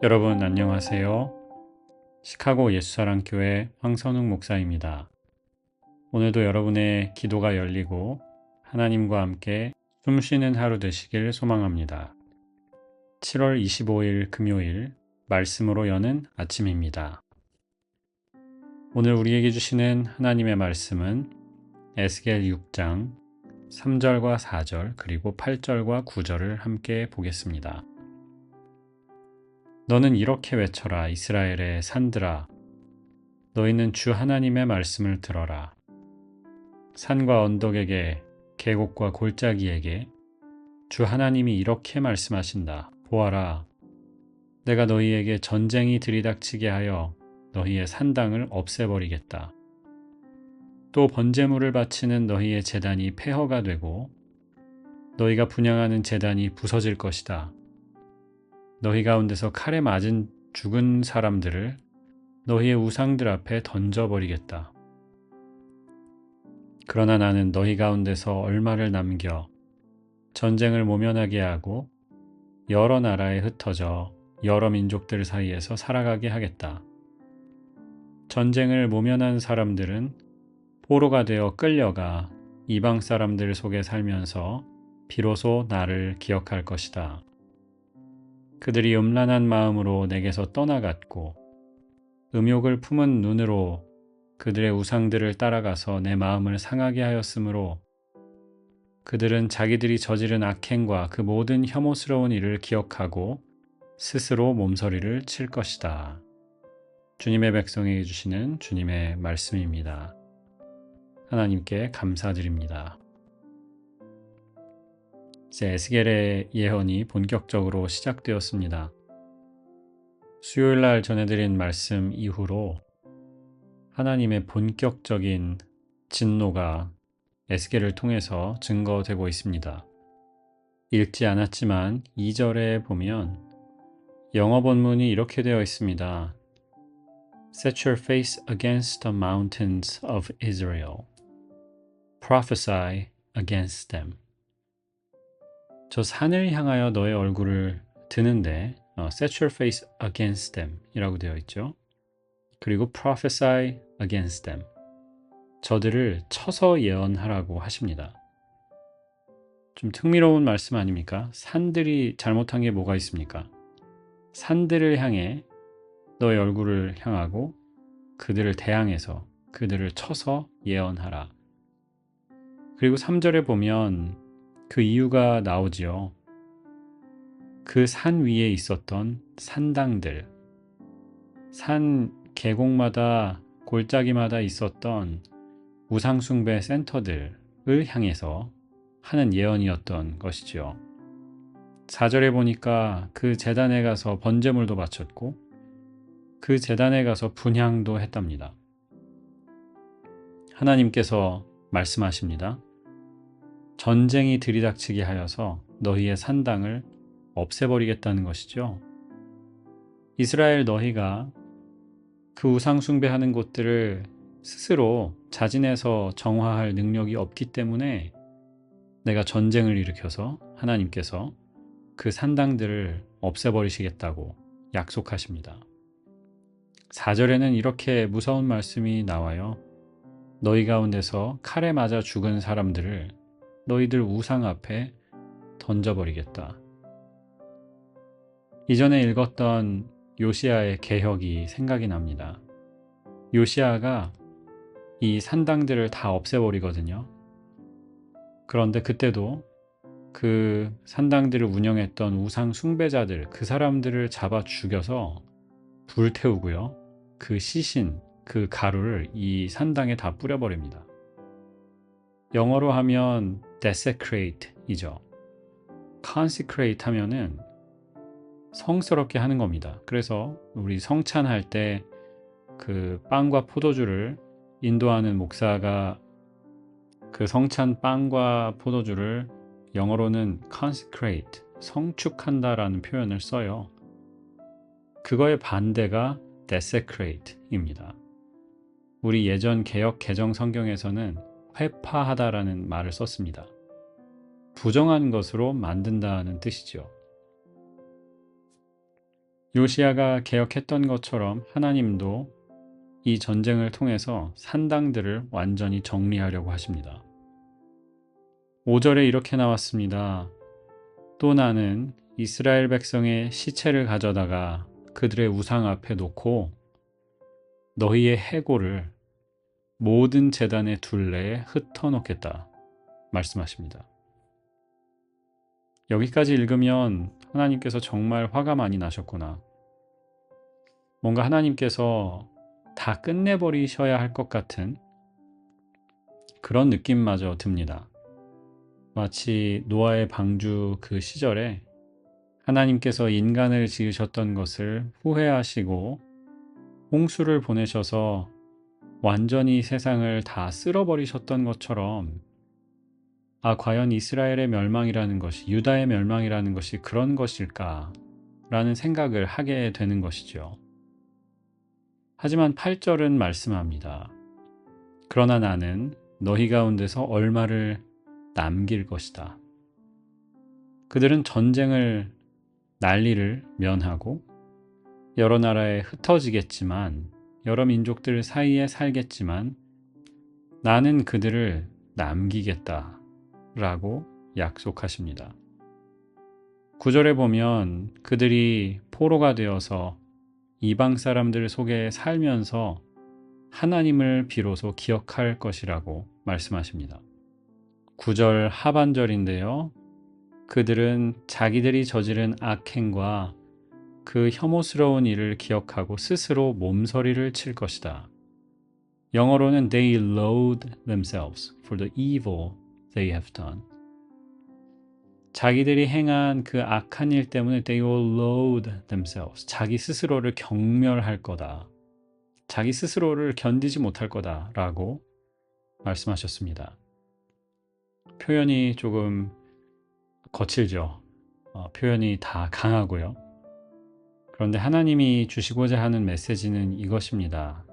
여러분 안녕하세요. 시카고 예수사랑교회 황선웅 목사입니다. 오늘도 여러분의 기도가 열리고 하나님과 함께 숨쉬는 하루 되시길 소망합니다. 7월 25일 금요일 말씀으로 여는 아침입니다. 오늘 우리에게 주시는 하나님의 말씀은 에스겔 6장 3절과 4절 그리고 8절과 9절을 함께 보겠습니다. 너는 이렇게 외쳐라. 이스라엘의 산들아, 너희는 주 하나님의 말씀을 들어라. 산과 언덕에게, 계곡과 골짜기에게 주 하나님이 이렇게 말씀하신다. 보아라, 내가 너희에게 전쟁이 들이닥치게 하여 너희의 산당을 없애버리겠다. 또 번제물을 바치는 너희의 제단이 폐허가 되고 너희가 분향하는 제단이 부서질 것이다. 너희 가운데서 칼에 맞은 죽은 사람들을 너희의 우상들 앞에 던져버리겠다. 그러나 나는 너희 가운데서 얼마를 남겨 전쟁을 모면하게 하고 여러 나라에 흩어져 여러 민족들 사이에서 살아가게 하겠다. 전쟁을 모면한 사람들은 포로가 되어 끌려가 이방 사람들 속에 살면서 비로소 나를 기억할 것이다. 그들이 음란한 마음으로 내게서 떠나갔고 음욕을 품은 눈으로 그들의 우상들을 따라가서 내 마음을 상하게 하였으므로 그들은 자기들이 저지른 악행과 그 모든 혐오스러운 일을 기억하고 스스로 몸서리를 칠 것이다. 주님의 백성에게 주시는 주님의 말씀입니다. 하나님께 감사드립니다. 이제 에스겔의 예언이 본격적으로 시작되었습니다. 수요일 날 전해드린 말씀 이후로 하나님의 본격적인 진노가 에스겔을 통해서 증거되고 있습니다. 읽지 않았지만 2절에 보면 영어 본문이 이렇게 되어 있습니다. Set your face against the mountains of Israel. Prophesy against them. 저 산을 향하여 너의 얼굴을 드는데 Set your face against them 이라고 되어 있죠. 그리고 prophesy against them. 저들을 쳐서 예언하라고 하십니다. 좀 흥미로운 말씀 아닙니까? 산들이 잘못한 게 뭐가 있습니까? 산들을 향해 너의 얼굴을 향하고 그들을 대항해서 그들을 쳐서 예언하라. 그리고 3절에 보면 그 이유가 나오지요. 그 산 위에 있었던 산당들, 산 계곡마다 골짜기마다 있었던 우상숭배 센터들을 향해서 하는 예언이었던 것이죠. 4절에 보니까 그 제단에 가서 번제물도 바쳤고 그 제단에 가서 분향도 했답니다. 하나님께서 말씀하십니다. 전쟁이 들이닥치게 하여서 너희의 산당을 없애버리겠다는 것이죠. 이스라엘 너희가 그 우상 숭배하는 곳들을 스스로 자진해서 정화할 능력이 없기 때문에 내가 전쟁을 일으켜서 하나님께서 그 산당들을 없애버리시겠다고 약속하십니다. 4절에는 이렇게 무서운 말씀이 나와요. 너희 가운데서 칼에 맞아 죽은 사람들을 너희들 우상 앞에 던져버리겠다. 이전에 읽었던 요시야의 개혁이 생각이 납니다. 요시야가 이 산당들을 다 없애버리거든요. 그런데 그때도 그 산당들을 운영했던 우상 숭배자들, 그 사람들을 잡아 죽여서 불태우고요. 그 시신, 그 가루를 이 산당에 다 뿌려버립니다. 영어로 하면 desecrate이죠. consecrate 하면은 성스럽게 하는 겁니다. 그래서 우리 성찬할 때 그 빵과 포도주를 인도하는 목사가 그 성찬 빵과 포도주를 영어로는 consecrate, 성축한다라는 표현을 써요. 그거의 반대가 desecrate입니다. 우리 예전 개역 개정 성경에서는 회파하다라는 말을 썼습니다. 부정한 것으로 만든다는 뜻이죠. 요시야가 개혁했던 것처럼 하나님도 이 전쟁을 통해서 산당들을 완전히 정리하려고 하십니다. 5절에 이렇게 나왔습니다. 또 나는 이스라엘 백성의 시체를 가져다가 그들의 우상 앞에 놓고 너희의 해골을 모든 제단의 둘레에 흩어놓겠다 말씀하십니다. 여기까지 읽으면 하나님께서 정말 화가 많이 나셨구나. 뭔가 하나님께서 다 끝내버리셔야 할 것 같은 그런 느낌마저 듭니다. 마치 노아의 방주 그 시절에 하나님께서 인간을 지으셨던 것을 후회하시고 홍수를 보내셔서 완전히 세상을 다 쓸어버리셨던 것처럼 과연 이스라엘의 멸망이라는 것이, 유다의 멸망이라는 것이 그런 것일까? 라는 생각을 하게 되는 것이죠. 하지만 8절은 말씀합니다. 그러나 나는 너희 가운데서 얼마를 남길 것이다. 그들은 전쟁을 난리를 면하고 여러 나라에 흩어지겠지만 여러 민족들 사이에 살겠지만 나는 그들을 남기겠다 라고 약속하십니다. 9절에 보면 그들이 포로가 되어서 이방 사람들 속에 살면서 하나님을 비로소 기억할 것이라고 말씀하십니다. 9절 하반절인데요. 그들은 자기들이 저지른 악행과 그 혐오스러운 일을 기억하고 스스로 몸서리를 칠 것이다. 영어로는 They loathe themselves for the evil they have done. 자기들이 행한 그 악한 일 때문에 They will loathe themselves. 자기 스스로를 경멸할 거다. 자기 스스로를 견디지 못할 거다 라고 말씀하셨습니다. 표현이 조금 거칠죠. 표현이 다 강하고요. 그런데 하나님이 주시고자 하는 메시지는 이것입니다.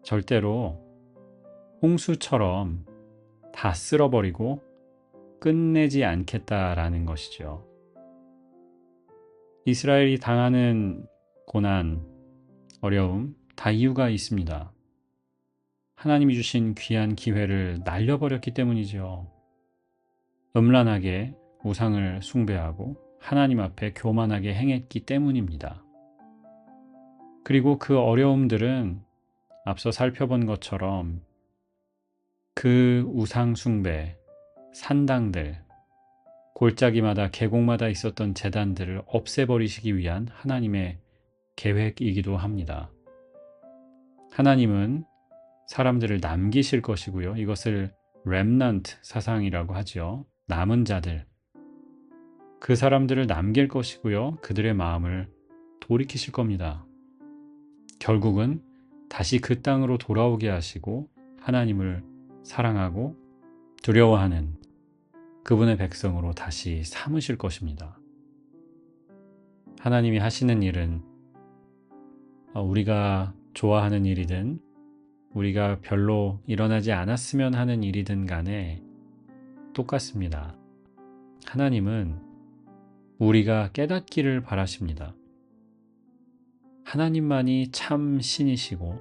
절대로 홍수처럼 다 쓸어버리고 끝내지 않겠다라는 것이죠. 이스라엘이 당하는 고난, 어려움 다 이유가 있습니다. 하나님이 주신 귀한 기회를 날려버렸기 때문이죠. 음란하게 우상을 숭배하고 하나님 앞에 교만하게 행했기 때문입니다. 그리고 그 어려움들은 앞서 살펴본 것처럼 그 우상 숭배, 산당들, 골짜기마다 계곡마다 있었던 제단들을 없애버리시기 위한 하나님의 계획이기도 합니다. 하나님은 사람들을 남기실 것이고요. 이것을 렘넌트 사상이라고 하죠. 남은 자들. 그 사람들을 남길 것이고요. 그들의 마음을 돌이키실 겁니다. 결국은 다시 그 땅으로 돌아오게 하시고 하나님을 사랑하고 두려워하는 그분의 백성으로 다시 삼으실 것입니다. 하나님이 하시는 일은 우리가 좋아하는 일이든 우리가 별로 일어나지 않았으면 하는 일이든 간에 똑같습니다. 하나님은 우리가 깨닫기를 바라십니다. 하나님만이 참 신이시고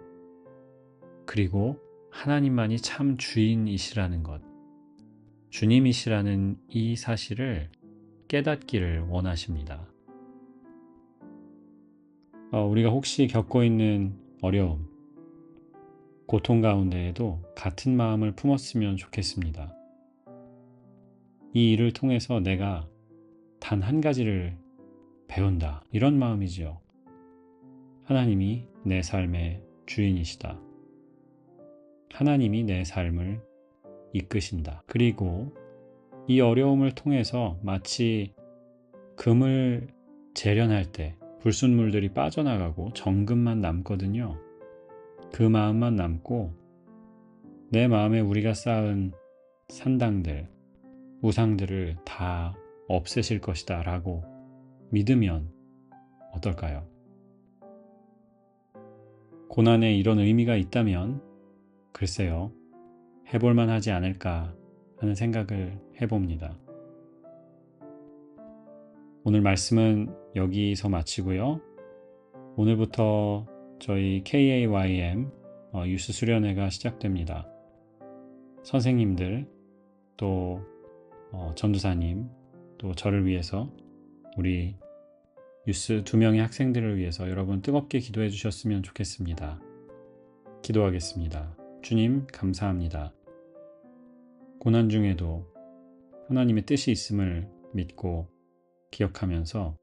그리고 하나님만이 참 주인이시라는 것, 주님이시라는 이 사실을 깨닫기를 원하십니다. 우리가 혹시 겪고 있는 어려움, 고통 가운데에도 같은 마음을 품었으면 좋겠습니다. 이 일을 통해서 내가 단 한 가지를 배운다. 이런 마음이지요. 하나님이 내 삶의 주인이시다. 하나님이 내 삶을 이끄신다. 그리고 이 어려움을 통해서 마치 금을 재련할 때 불순물들이 빠져나가고 정금만 남거든요. 그 마음만 남고 내 마음에 우리가 쌓은 산당들, 우상들을 다 없애실 것이다 라고 믿으면 어떨까요? 고난에 이런 의미가 있다면 글쎄요, 해볼만 하지 않을까 하는 생각을 해봅니다. 오늘 말씀은 여기서 마치고요. 오늘부터 저희 KAYM 유스 수련회가 시작됩니다. 선생님들, 또 전도사님, 또 저를 위해서 우리 유스 2명의 학생들을 위해서 여러분 뜨겁게 기도해 주셨으면 좋겠습니다. 기도하겠습니다. 주님, 감사합니다. 고난 중에도 하나님의 뜻이 있음을 믿고 기억하면서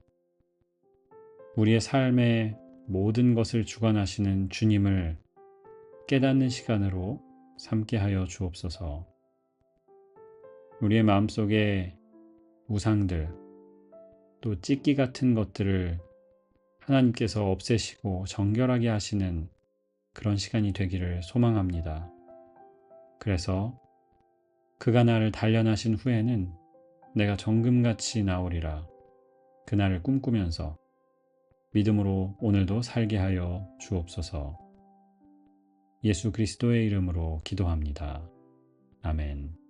우리의 삶의 모든 것을 주관하시는 주님을 깨닫는 시간으로 삼게 하여 주옵소서. 우리의 마음속에 우상들, 또 찢기 같은 것들을 하나님께서 없애시고 정결하게 하시는 그런 시간이 되기를 소망합니다. 그래서 그가 나를 단련하신 후에는 내가 정금같이 나오리라. 그날을 꿈꾸면서 믿음으로 오늘도 살게 하여 주옵소서. 예수 그리스도의 이름으로 기도합니다. 아멘.